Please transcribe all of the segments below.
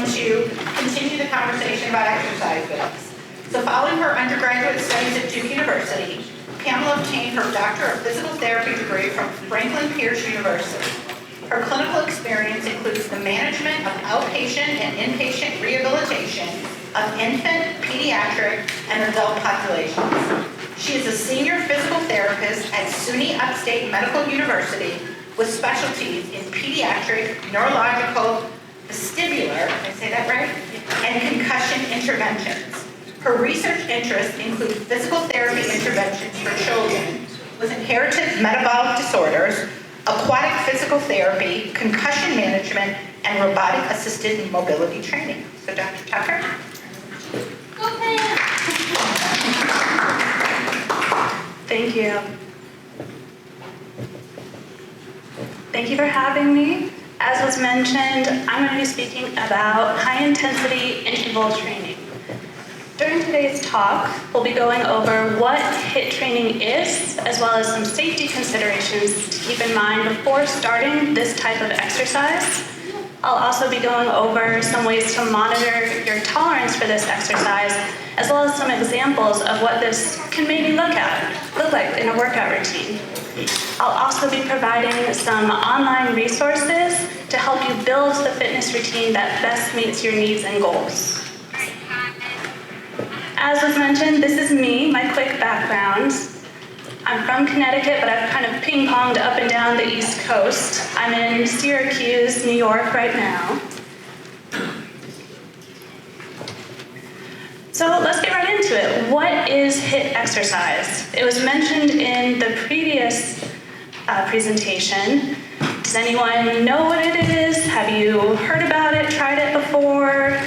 going to continue the conversation about exercise with us. So following her undergraduate studies at Duke University, Pamela obtained her Doctor of Physical Therapy degree from Franklin Pierce University. Her clinical experience includes the management of outpatient and inpatient rehabilitation of infant, pediatric, and adult populations. She is a senior physical therapist at SUNY Upstate Medical University with specialties in pediatric, neurological, vestibular, did I say that right? And concussion interventions. Her research interests include physical therapy interventions for children with inherited metabolic disorders, aquatic physical therapy, concussion management, and robotic-assisted mobility training. So Dr. Tucker? Okay. Thank you. Thank you for having me. As was mentioned, I'm going to be speaking about high-intensity interval training. During today's talk, we'll be going over what HITT training is, as well as some safety considerations to keep in mind before starting this type of exercise. I'll also be going over some ways to monitor your tolerance for this exercise, as well as some examples of what this can maybe look like in a workout routine. I'll also be providing some online resources to help you build the fitness routine that best meets your needs and goals. As was mentioned, this is me, my quick background. I'm from Connecticut, but I've kind of ping-ponged up and down the East Coast. I'm in Syracuse, New York right now. So let's get right into it. What is HITT exercise? It was mentioned in the previous presentation. Does anyone know what it is? Have you heard about it, tried it before?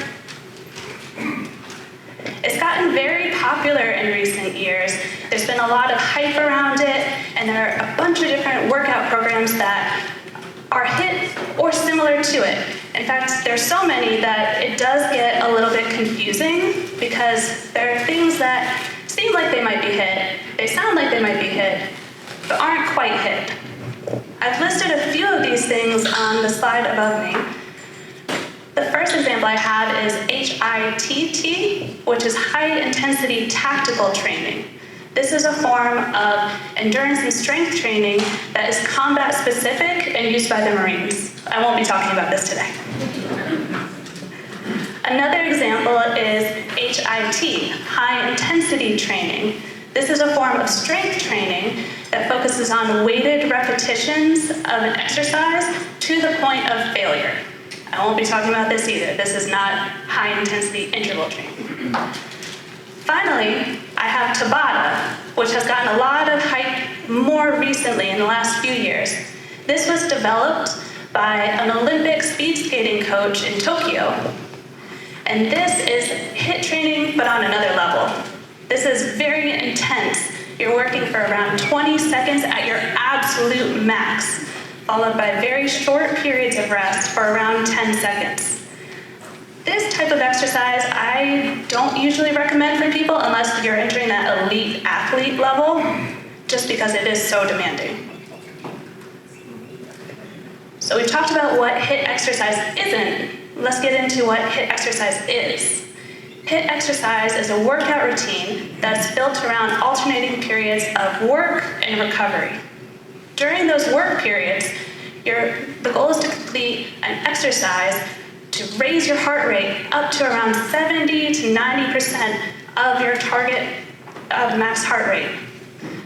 It's gotten very popular in recent years. There's been a lot of hype around it, and there are a bunch of different workout programs that are HITT or similar to it. In fact, there's so many that it does get a little bit confusing because there are things that seem like they might be HITT, they sound like they might be HITT, but aren't quite HITT. I've listed a few of these things on the slide above me. The first example I have is HITT, which is high intensity tactical training. This is a form of endurance and strength training that is combat specific and used by the Marines. I won't be talking about this today. Another example is HIT, high intensity training. This is a form of strength training that focuses on weighted repetitions of an exercise to the point of failure. I won't be talking about this either. This is not high-intensity interval training. Finally, I have Tabata, which has gotten a lot of hype more recently in the last few years. This was developed by an Olympic speed skating coach in Tokyo. And this is HITT training, but on another level. This is very intense. You're working for around 20 seconds at your absolute max, followed by very short periods of rest for around 10 seconds. This type of exercise I don't usually recommend for people unless you're entering that elite athlete level, just because it is so demanding. So we've talked about what HITT exercise isn't. Let's get into what HITT exercise is. HITT exercise is a workout routine that's built around alternating periods of work and recovery. During those work periods, the goal is to complete an exercise to raise your heart rate up to around 70 to 90% of your target of max heart rate.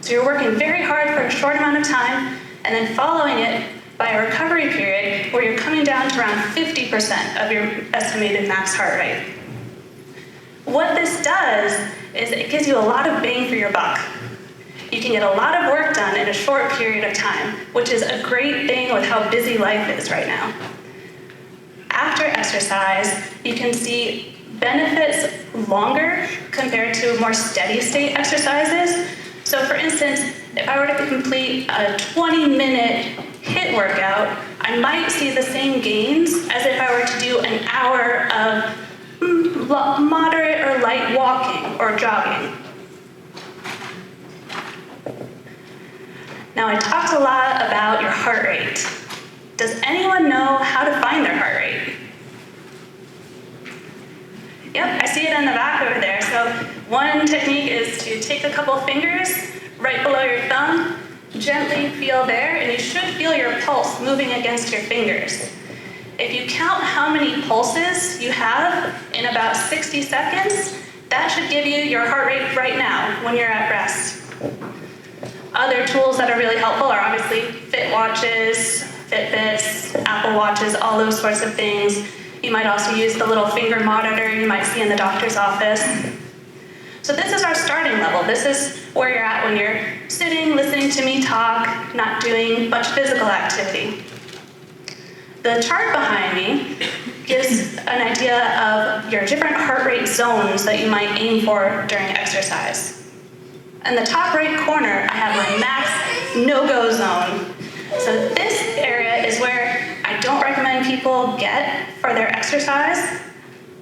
So you're working very hard for a short amount of time, and then following it by a recovery period where you're coming down to around 50% of your estimated max heart rate. What this does is it gives you a lot of bang for your buck. You can get a lot of work done in a short period of time, which is a great thing with how busy life is right now. After exercise, you can see benefits longer compared to more steady state exercises. So for instance, if I were to complete a 20-minute HITT workout, I might see the same gains as if I were to do an hour of moderate or light walking or jogging. Now, I talked a lot about your heart rate. Does anyone know how to find their heart rate? Yep, I see it in the back over there. So one technique is to take a couple fingers right below your thumb, gently feel there, and you should feel your pulse moving against your fingers. If you count how many pulses you have in about 60 seconds, that should give you your heart rate right now when you're at rest. Other tools that are really helpful are obviously Fit watches, Fitbits, Apple Watches, all those sorts of things. You might also use the little finger monitor you might see in the doctor's office. So this is our starting level. This is where you're at when you're sitting, listening to me talk, not doing much physical activity. The chart behind me gives an idea of your different heart rate zones that you might aim for during exercise. In the top right corner, I have my max no-go zone. So this area is where I don't recommend people get for their exercise.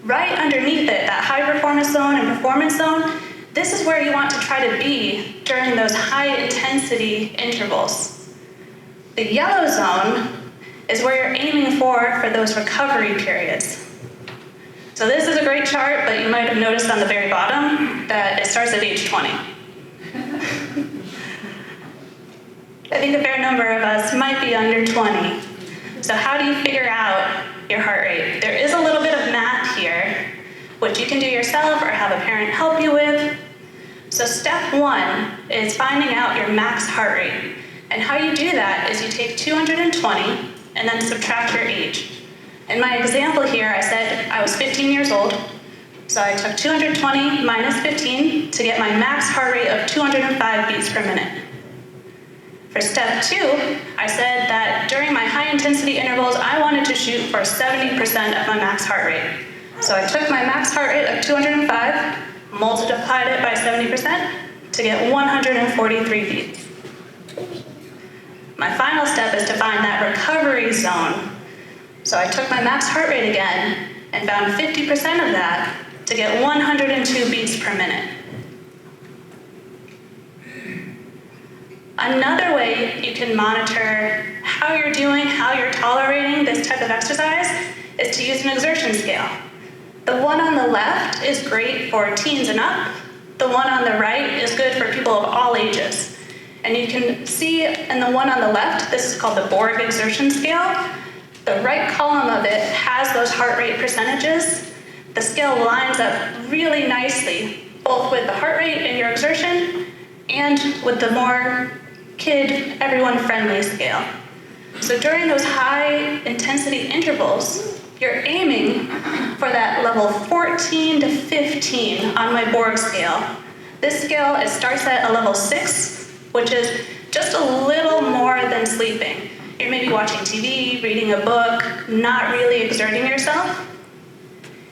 Right underneath it, that high performance zone and performance zone, this is where you want to try to be during those high intensity intervals. The yellow zone is where you're aiming for those recovery periods. So this is a great chart, but you might have noticed on the very bottom that it starts at age 20. I think a fair number of us might be under 20. So how do you figure out your heart rate? There is a little bit of math here, which you can do yourself or have a parent help you with. So step one is finding out your max heart rate. And how you do that is you take 220 and then subtract your age. In my example here, I said I was 15 years old. So I took 220 minus 15 to get my max heart rate of 205 beats per minute. For step two, I said that during my high intensity intervals, I wanted to shoot for 70% of my max heart rate. So I took my max heart rate of 205, multiplied it by 70% to get 143 beats. My final step is to find that recovery zone. So I took my max heart rate again and found 50% of that to get 102 beats per minute. Another way you can monitor how you're doing, how you're tolerating this type of exercise is to use an exertion scale. The one on the left is great for teens and up. The one on the right is good for people of all ages. And you can see in the one on the left, this is called the Borg exertion scale. The right column of it has those heart rate percentages. The scale lines up really nicely, both with the heart rate and your exertion, and with the more kid, everyone-friendly scale. So during those high intensity intervals, you're aiming for that level 14 to 15 on my Borg scale. This scale, it starts at a level 6, which is just a little more than sleeping. You're maybe watching TV, reading a book, not really exerting yourself.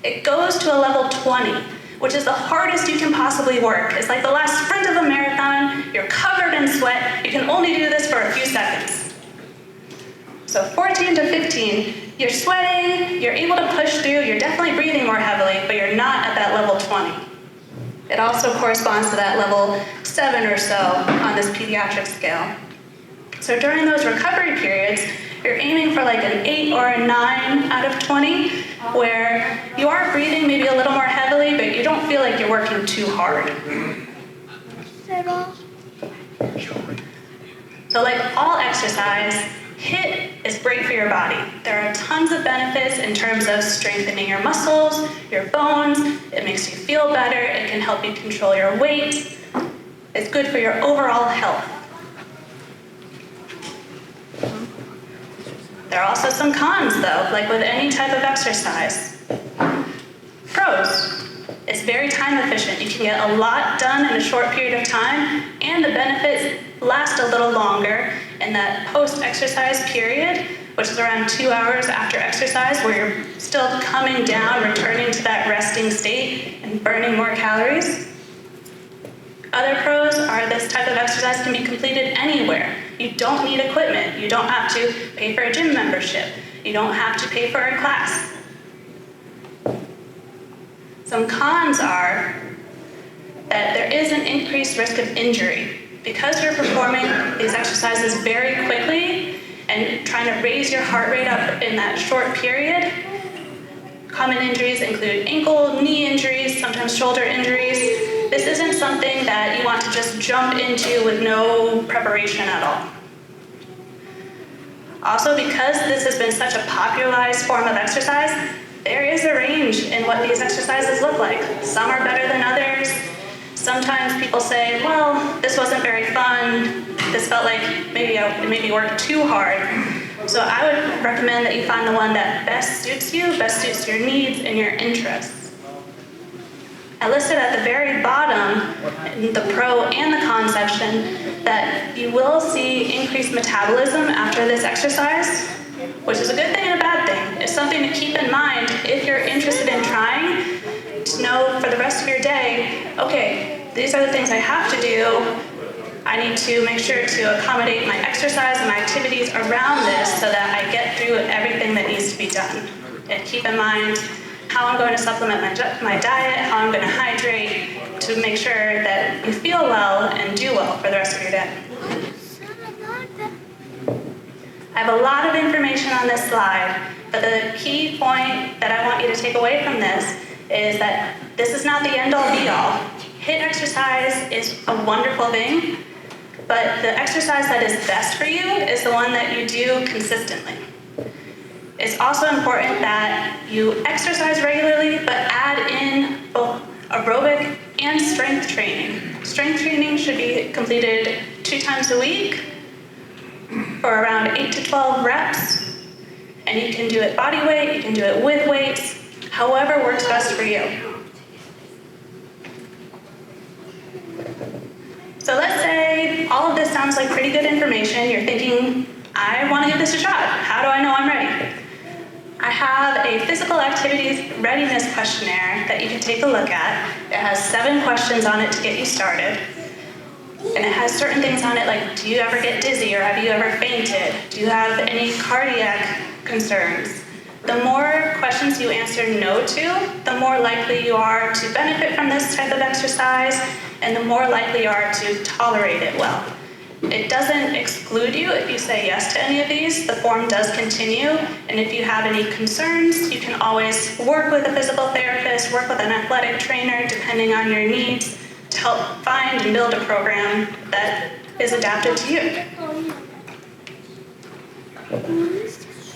It goes to a level 20, which is the hardest you can possibly work. It's like the last sprint of a marathon, you're covered in sweat, you can only do this for a few seconds. So 14 to 15, you're sweating, you're able to push through, you're definitely breathing more heavily, but you're not at that level 20. It also corresponds to that level 7 or so on this pediatric scale. So during those recovery periods, you're aiming for like an 8 or a 9 out of 20, where you are breathing maybe a little more heavily, but you don't feel like you're working too hard. So like all exercise, HITT is great for your body. There are tons of benefits in terms of strengthening your muscles, your bones. It makes you feel better. It can help you control your weight. It's good for your overall health. There are also some cons, though, like with any type of exercise. Pros. It's very time efficient. You can get a lot done in a short period of time, and the benefits last a little longer in that post-exercise period, which is around 2 hours after exercise, where you're still coming down, returning to that resting state, and burning more calories. Other pros are this type of exercise can be completed anywhere. You don't need equipment. You don't have to pay for a gym membership. You don't have to pay for a class. Some cons are that there is an increased risk of injury. Because you're performing these exercises very quickly and trying to raise your heart rate up in that short period, common injuries include ankle, knee sometimes shoulder injuries. This isn't something that you want to just jump into with no preparation at all. Also, because this has been such a popularized form of exercise, there is a range in what these exercises look like. Some are better than others. Sometimes people say, well, this wasn't very fun. This felt like maybe I maybe worked too hard. So I would recommend that you find the one that best suits you, best suits your needs and your interests. I listed at the very bottom, in the pro and the con section, that you will see increased metabolism after this exercise, which is a good thing and a bad thing. It's something to keep in mind if you're interested in trying, to know for the rest of your day, okay, these are the things I have to do. I need to make sure to accommodate my exercise and my activities around this so that I get through everything that needs to be done. And keep in mind how I'm going to supplement my diet, how I'm going to hydrate, to make sure that you feel well and do well for the rest of your day. I have a lot of information on this slide, but the key point that I want you to take away from this is that this is not the end-all be-all. HIIT exercise is a wonderful thing, but the exercise that is best for you is the one that you do consistently. It's also important that you exercise regularly, but add in both aerobic and strength training. Strength training should be completed 2 times a week for around 8 to 12 reps. And you can do it body weight, you can do it with weights, however works best for you. So let's say all of this sounds like pretty good information. You're thinking, I want to give this a shot. How do I know I'm ready? I have a physical activities readiness questionnaire that you can take a look at. It has 7 questions on it to get you started. And it has certain things on it like, do you ever get dizzy or have you ever fainted? Do you have any cardiac concerns? The more questions you answer no to, the more likely you are to benefit from this type of exercise, and the more likely you are to tolerate it well. It doesn't exclude you if you say yes to any of these. The form does continue, and if you have any concerns, you can always work with a physical therapist, work with an athletic trainer, depending on your needs, to help find and build a program that is adapted to you.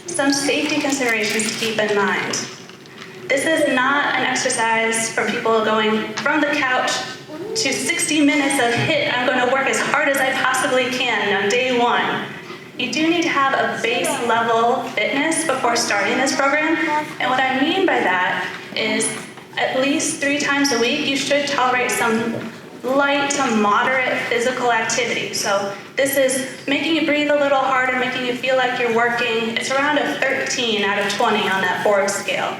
Some safety considerations to keep in mind. This is not an exercise for people going from the couch to 60 minutes of HIIT. I'm going to work as hard as I possibly can on day 1. You do need to have a base level fitness before starting this program. And what I mean by that is at least 3 times a week, you should tolerate some light to moderate physical activity. So this is making you breathe a little harder, making you feel like you're working. It's around a 13 out of 20 on that Forbes scale.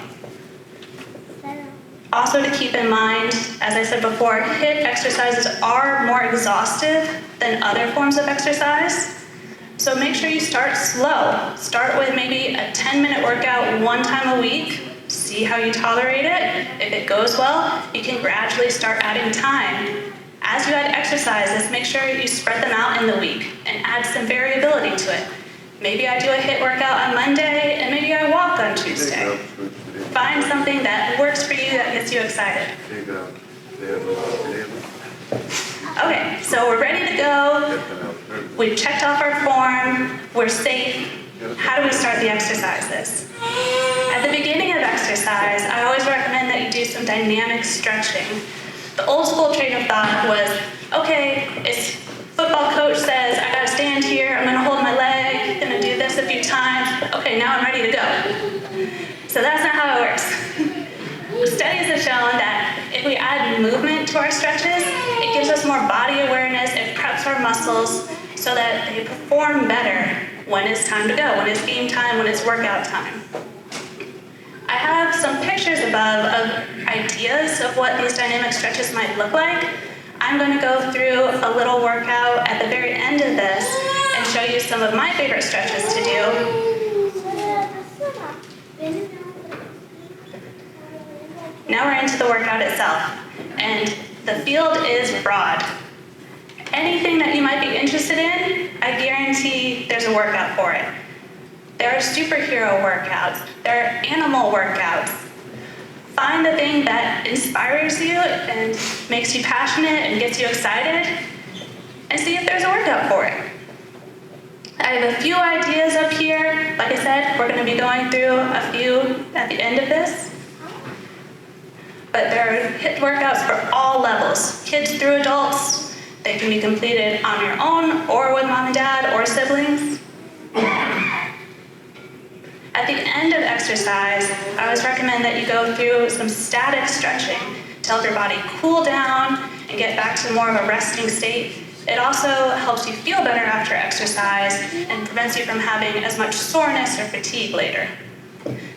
Also to keep in mind, as I said before, HIIT exercises are more exhaustive than other forms of exercise. So make sure you start slow. Start with maybe a 10-minute workout 1 time a week. See how you tolerate it. If it goes well, you can gradually start adding time. As you add exercises, make sure you spread them out in the week and add some variability to it. Maybe I do a HIIT workout on Monday, and maybe I walk on Tuesday. Find something that works for you that gets you excited. Okay, so we're ready to go. We've checked off our form. We're safe. How do we start the exercises? At the beginning of exercise, I always recommend that you do some dynamic stretching. The old school train of thought was, okay, it's football coach says, I gotta stand here, I'm gonna hold my leg, gonna do this a few times. Okay, now I'm ready to go. So that's not how it works. Studies have shown that if we add movement to our stretches, it gives us more body awareness, it preps our muscles so that they perform better when it's time to go, when it's game time, when it's workout time. I have some pictures above of ideas of what these dynamic stretches might look like. I'm going to go through a little workout at the very end of this and show you some of my favorite stretches to do. Now we're into the workout itself, and the field is broad. Anything that you might be interested in, I guarantee there's a workout for it. There are superhero workouts, there are animal workouts, find the thing that inspires you and makes you passionate and gets you excited, and see if there's a workout for it. I have a few ideas up here. Like I said, we're going to be going through a few at the end of this. But there are HITT workouts for all levels, kids through adults. They can be completed on your own or with mom and dad or siblings. At the end of exercise, I always recommend that you go through some static stretching to help your body cool down and get back to more of a resting state. It also helps you feel better after exercise and prevents you from having as much soreness or fatigue later.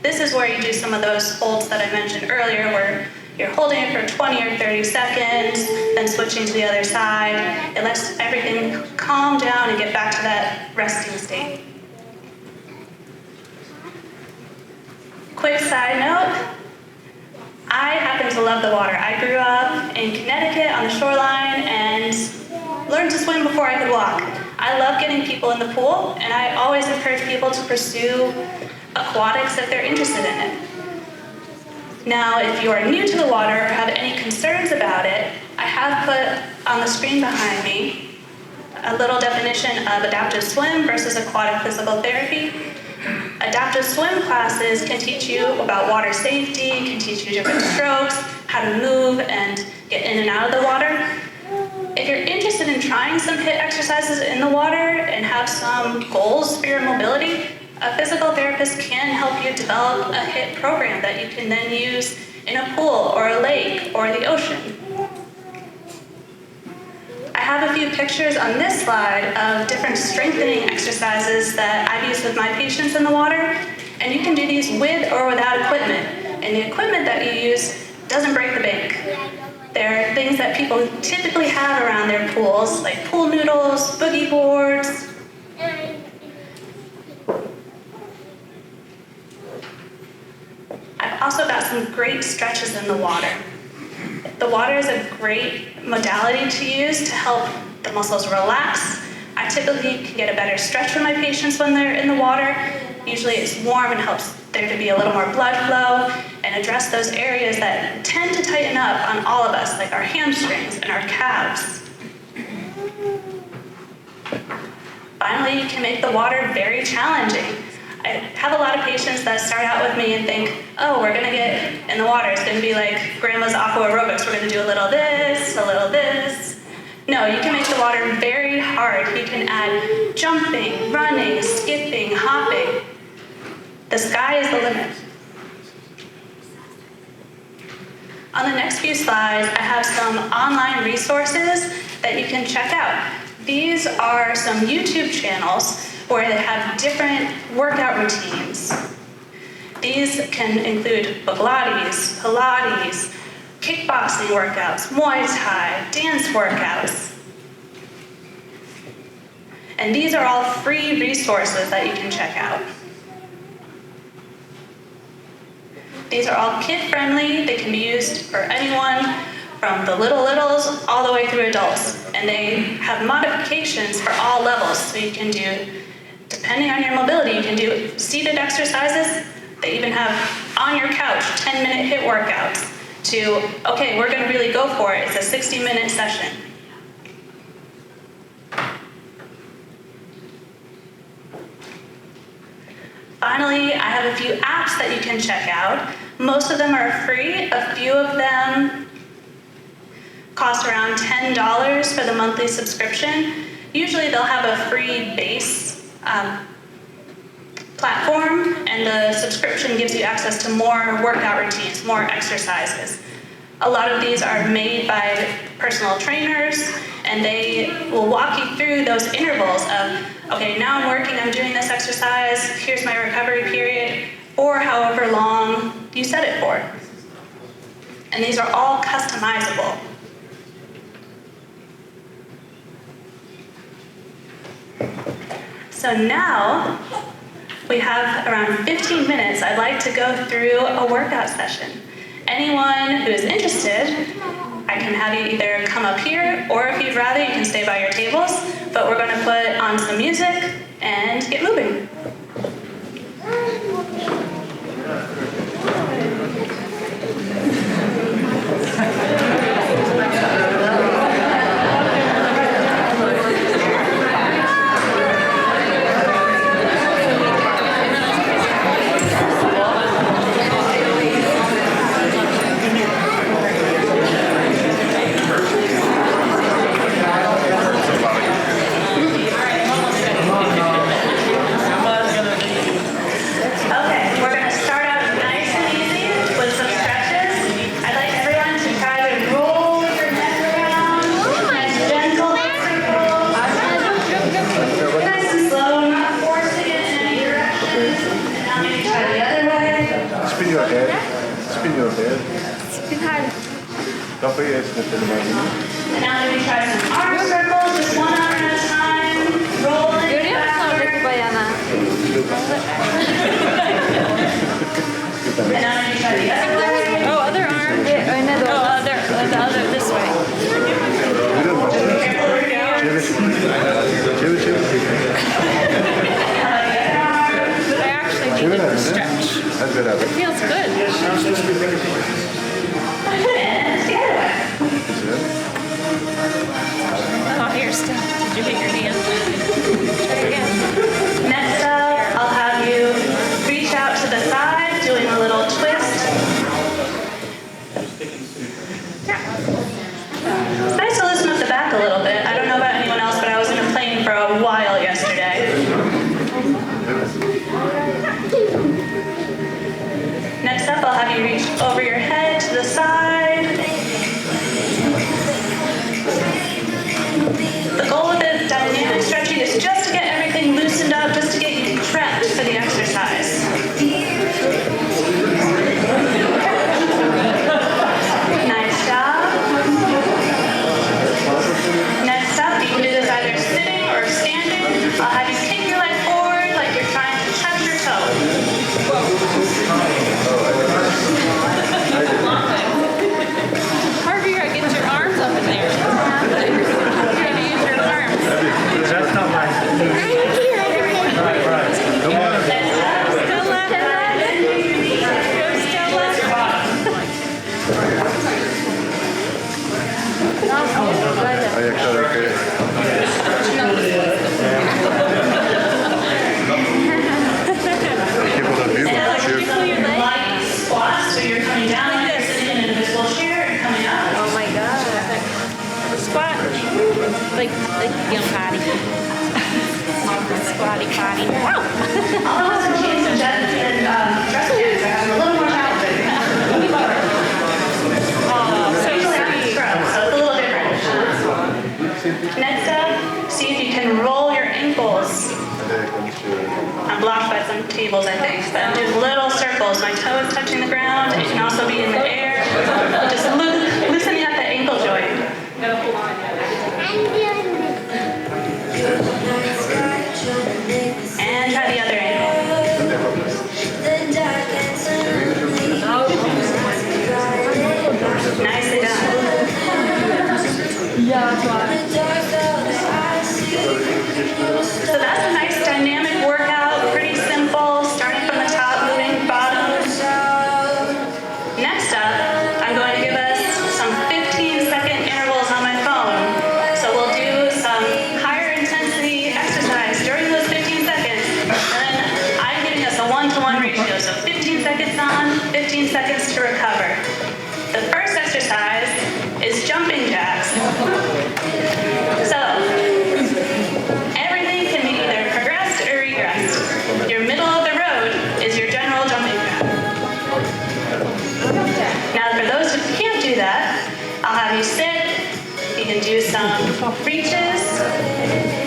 This is where you do some of those holds that I mentioned earlier, where you're holding it for 20 or 30 seconds, then switching to the other side. It lets everything calm down and get back to that resting state. Quick side note, I happen to love the water. I grew up in Connecticut on the shoreline and learned to swim before I could walk. I love getting people in the pool, and I always encourage people to pursue aquatics if they're interested in it. Now, if you are new to the water or have any concerns about it, I have put on the screen behind me a little definition of adaptive swim versus aquatic physical therapy. Adaptive swim classes can teach you about water safety, can teach you different strokes, how to move and get in and out of the water. If you're interested in trying some HITT exercises in the water and have some goals for your mobility, a physical therapist can help you develop a HITT program that you can then use in a pool or a lake or the ocean. I have a few pictures on this slide of different strengthening exercises that I've used with my patients in the water, and you can do these with or without equipment. And the equipment that you use doesn't break the bank. There are things that people typically have around their pools, like pool noodles, boogie boards. I've also got some great stretches in the water. The water is a great modality to use to help the muscles relax. I typically can get a better stretch from my patients when they're in the water. Usually it's warm and helps there to be a little more blood flow and address those areas that tend to tighten up on all of us, like our hamstrings and our calves. Finally, you can make the water very challenging. I have a lot of patients that start out with me and think, oh, we're gonna get in the water. It's gonna be like grandma's aqua aerobics. We're gonna do a little this, a little this. No, you can make the water very hard. You can add jumping, running, skipping, hopping. The sky is the limit. On the next few slides, I have some online resources that you can check out. These are some YouTube channels where they have different workout routines. These can include Pilates, kickboxing workouts, Muay Thai, dance workouts. And these are all free resources that you can check out. These are all kid-friendly. They can be used for anyone from the littles all the way through adults. And they have modifications for all levels. So you can do, depending on your mobility, you can do seated exercises. They even have on your couch 10-minute HITT workouts to, okay, we're gonna really go for it. It's a 60-minute session. Finally, I have a few apps that you can check out. Most of them are free. A few of them cost around $10 for the monthly subscription. Usually they'll have a free base platform, and the subscription gives you access to more workout routines, more exercises. A lot of these are made by personal trainers, and they will walk you through those intervals of, okay, now I'm working, I'm doing this exercise, here's my recovery period, or however long you set it for. And these are all customizable. So now, we have around 15 minutes. I'd like to go through a workout session. Anyone who is interested, I can have you either come up here, or if you'd rather, you can stay by your tables, but we're gonna put on some music and get moving. And now we try some arm circles, just one arm at a time, rolling backward. And now we try the other way. Oh, other arm. The other this way. I actually need to stretch. It feels good. And the other way. Oh, here, Steph. Did you hit your hand? Try again. Next up, I'll have you reach out to the side, doing a little twist. It's nice to loosen up the back a little bit. I don't know about anyone else, but I was in a plane for a while yesterday. Next up, I'll have you reach over your head to the side. The goal with the dynamic stretching is just to get everything loosened up, just to get you prepped for the exercise. Nice job. Next up, you can do this either sitting or standing. I'll have you kick your leg forward like you're trying to touch your toe. Harvey, you gotta get your arms up in there. You gotta use your arms. That's not right. Right. Come on. Still left. Go still left. Light squats, so you're coming down like you're sitting in an invisible chair and coming up. Oh my God. Squat. Like potty. Squatty potty. Although with some jeans and dress pants, I have a little more challenging. So Usually I'm sweet. scrub, so it's a little different. Next up, see if you can roll your ankles. I'm blocked by some tables, I think, but I'm doing little circles. My toe is touching the ground. It can also be in the air. Just loosening up the ankle joint. And try the other ankle. Nicely done. So that's a nice dynamic workout, pretty simple, starting from the top, moving bottom. Next up, I'm going to give us some 15-second intervals on my phone. So we'll do some higher intensity exercise during those 15 seconds. And then I'm giving us a 1-to-1 ratio, so 15 seconds on, 15 seconds to recover. The first exercise is jumping jacks. So, everything can be either progressed or regressed. Your middle of the road is your general jumping jack. Now, for those who can't do that, I'll have you sit. You can do some reaches,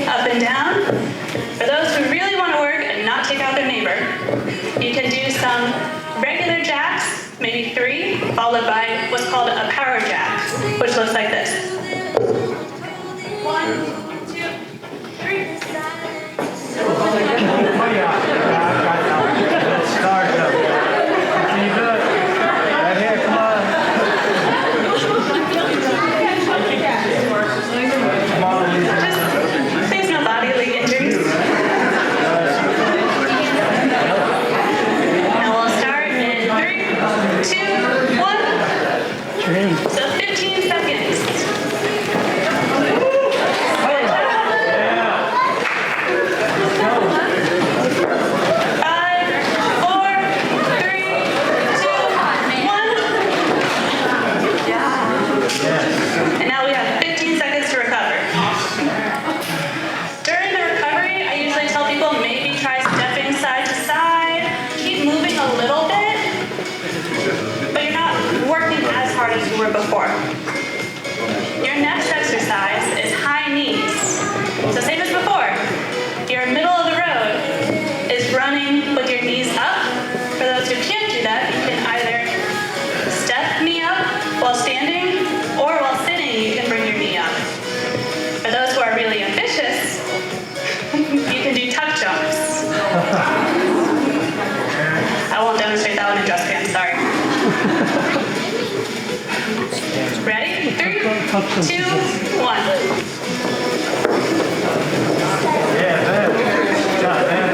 up and down. For those who really want to work and not take out their neighbor, you can do some regular jacks, maybe 3, followed by what's called a power jack, which looks like this. 1, 2, 3. Start up. Can you do it? Right here, come on. Come on, Lisa. Just please no bodily injuries. Now we'll start in 3, 2, 1. So 15 seconds. And now we have 15 seconds to recover. During the recovery, I usually tell people maybe try stepping side to side, keep moving a little bit, but you're not working as hard as you were before. Your next exercise is high knees. So same as before, your middle of the road is running with your knees up. For those who can't do that, you can either step knee up while standing or 2, 1. Yeah, man. God, man.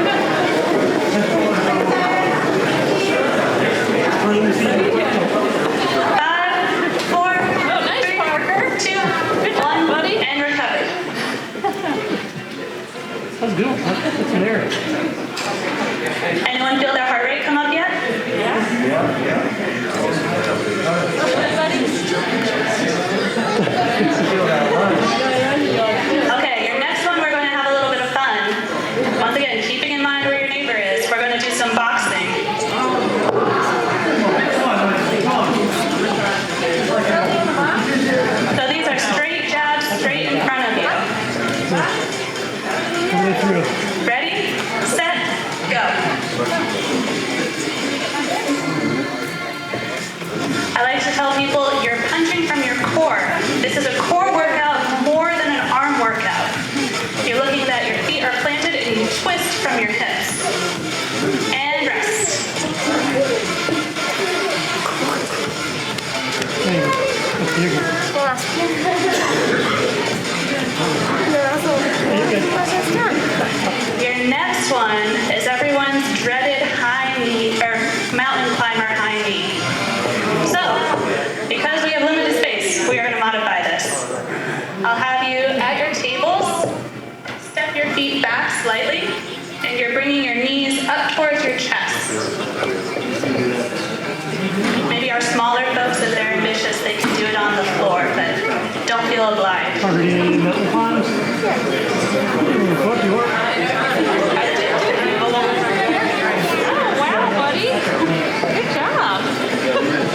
Let me see. 5, 4, 3, 2, 1, buddy. and recover. That's good. That's an error. Anyone feel their heart rate come up yet? Okay, your next one we're going to have a little bit of fun. Once again, keeping in mind where your neighbor is, we're going to do some boxing. So these are straight jabs straight in front of you. Coming through. Ready, set, go. I like to tell people you're punching from your core. This is a core workout more than an arm workout. You're looking that your feet are planted and you twist from your hips. And rest. Hey, that's your good. Your next one is everyone's dreaded high knee, or mountain climber high knee. So, because we have limited space, we are going to modify this. I'll have you at your tables, step your feet back slightly, and you're bringing your knees up towards your chest. Maybe our smaller folks, if they're ambitious, they can do it on the floor, but don't feel obliged. Already any mountain climbs? What do you want? Oh, wow, buddy. Good job.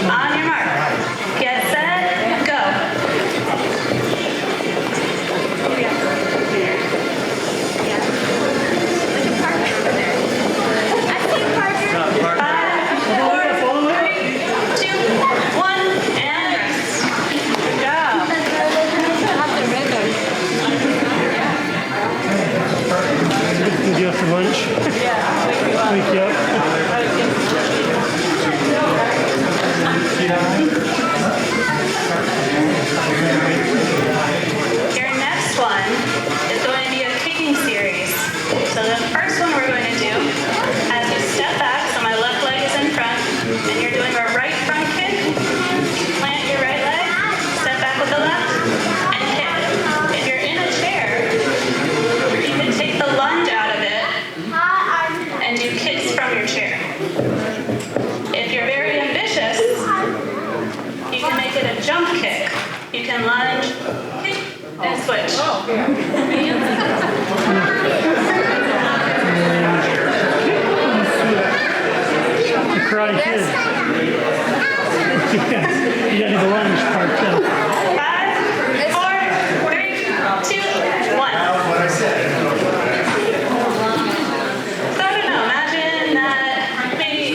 On your mark. Get set, go. Five, 4, 3, 2, 1, and rest. Good job. Did you after lunch? Wake you up. Your next one is going to be a kicking series. So the first one we're going to do, as you step back, so my left leg is in front, and you're doing a right front kick, plant your right leg, step back with the left, and kick. If you're in a chair, you can take the lunge out of it and do kicks from your chair. If you're very ambitious, you can make it a jump kick. You can lunge, kick, and switch. The Karate Kid. Yeah, you gotta do the lunge part too. 5, 4, 3, 2, 1. So I don't know, imagine that maybe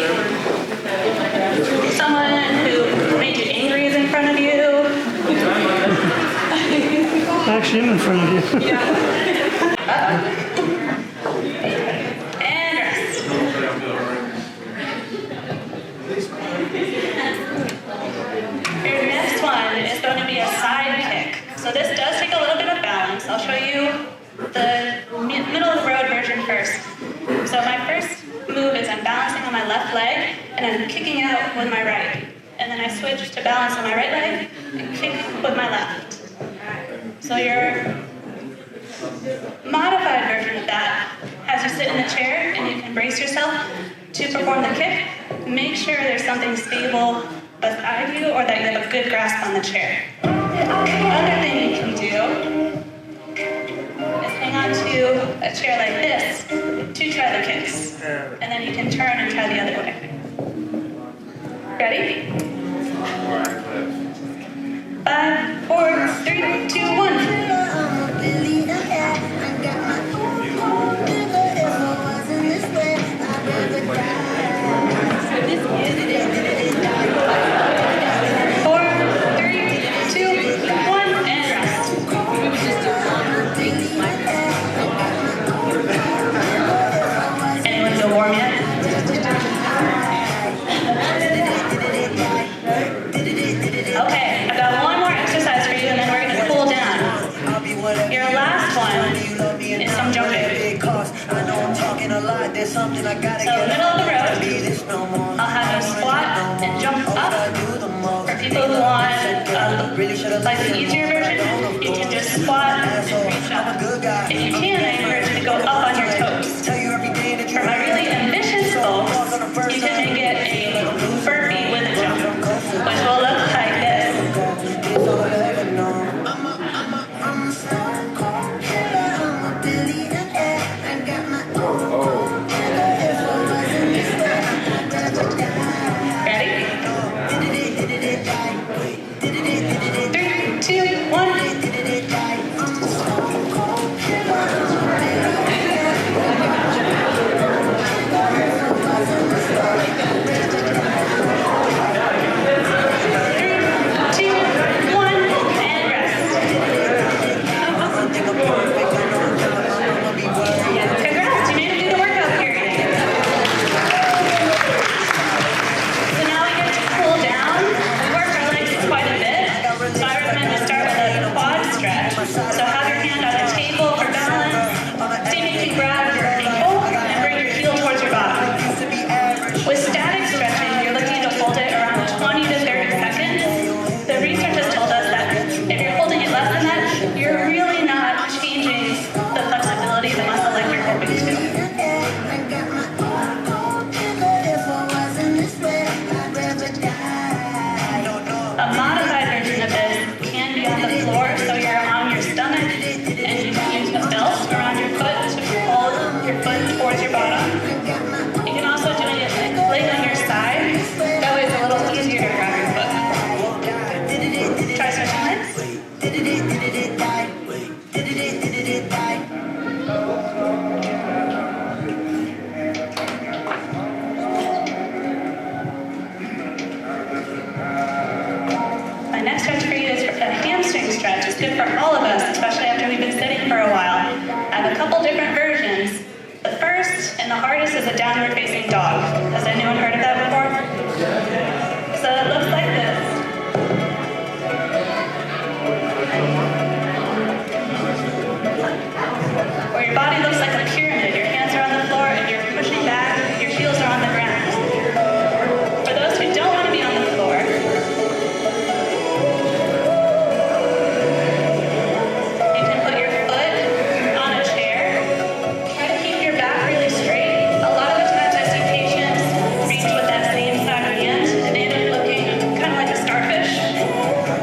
someone who made you angry is in front of you. Actually, I'm in front of you. And rest. Your next one is going to be a side kick. So this does take a little bit of balance. I'll show you the middle of the road version first. So my first move is I'm balancing on my left leg and I'm kicking out with my right. And then I switch to balance on my right leg and kick with my left. So your modified version of that has you sit in the chair and you can brace yourself to perform the kick. Make sure there's something stable beside you or that you have a good grasp on the chair. The other thing you can do is hang on to a chair like this to try the kicks. And then you can turn and try the other way. Ready? 5, 4, 3, 2, 1. Okay, I've got one more exercise for you like the easier version, you can just squat and reach up. If you can, I encourage you to go up on your toes. For my really ambitious goals, you can make it a burpee with a jump, which will look like this. Ready? 3, 2, 1. Congrats, you made it through the workout period. So now we get to cool down. We worked our legs quite a bit, so I recommend to start with a quad stretch. So have your hand on a table for balance. Same you can grab your ankle and bring your heel towards your bottom. With static stretching, you're looking to hold it around 20 to 30 seconds. The research has told us that if you're holding it less than that, you're really not changing the flexibility of the muscle like you're hoping to. A modified version of this can be on the floor, so you're on your stomach and you can use a belt around your foot to hold your foot towards your bottom. You can also do it laying on your side. That way it's a little easier to grab your foot. Try switching legs. My next stretch for you is a hamstring stretch. It's good for all of us, especially after we've been sitting for a while. I have a couple different versions. The first and the hardest is a downward facing dog. Has anyone heard of that before? So it looks like this. Where your body looks like a pyramid. Your hands are on the floor and you're pushing back, your heels are on the ground. For those who don't want to be on the floor, you can put your foot on a chair. Try to keep your back really straight. A lot of the times I see patients reach with that same side hand and they end up looking kind of like a starfish.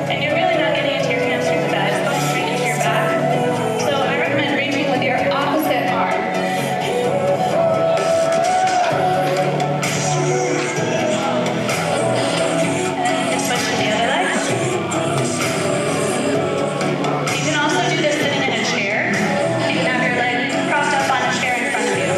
And you're really not getting into your hamstrings with that. It's going straight into your back. So I recommend reaching with your opposite arm. And you can switch to the other leg. You can also do this sitting in a chair. You can have your leg crossed up on a chair in front of you.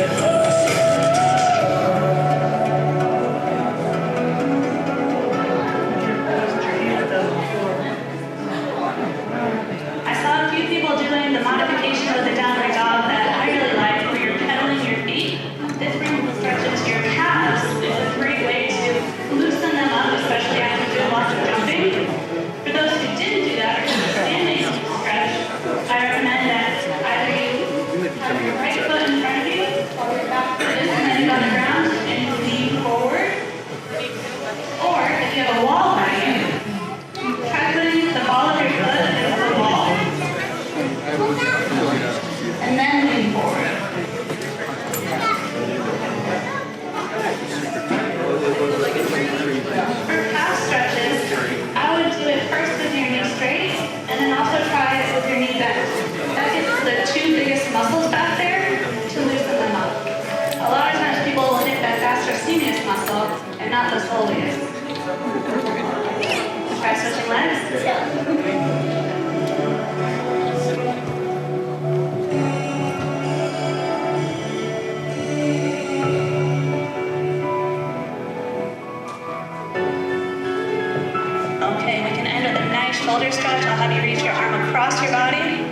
I saw a few people doing the modification with the downward dog that I really like, where you're pedaling your feet. This brings the stretch into your calves. It's a great way to loosen them up, especially after you do lots of jumping. For those who didn't do that or do the standing stretch, I recommend that either you have your right foot in front of you, or your back foot is landing on the ground, and you lean forward. Or if you have a wall behind you, try putting the ball of your foot against the wall. And then lean forward. For calf stretches, I would do it first with your knee straight, and then also try it with your knee bent. That gets the two biggest muscles back there to loosen them up. A lot of times people will hit that gastrocnemius muscle and not the soleus. Try switching legs. Okay, we can end with a nice shoulder stretch. I'll have you reach your arm across your body.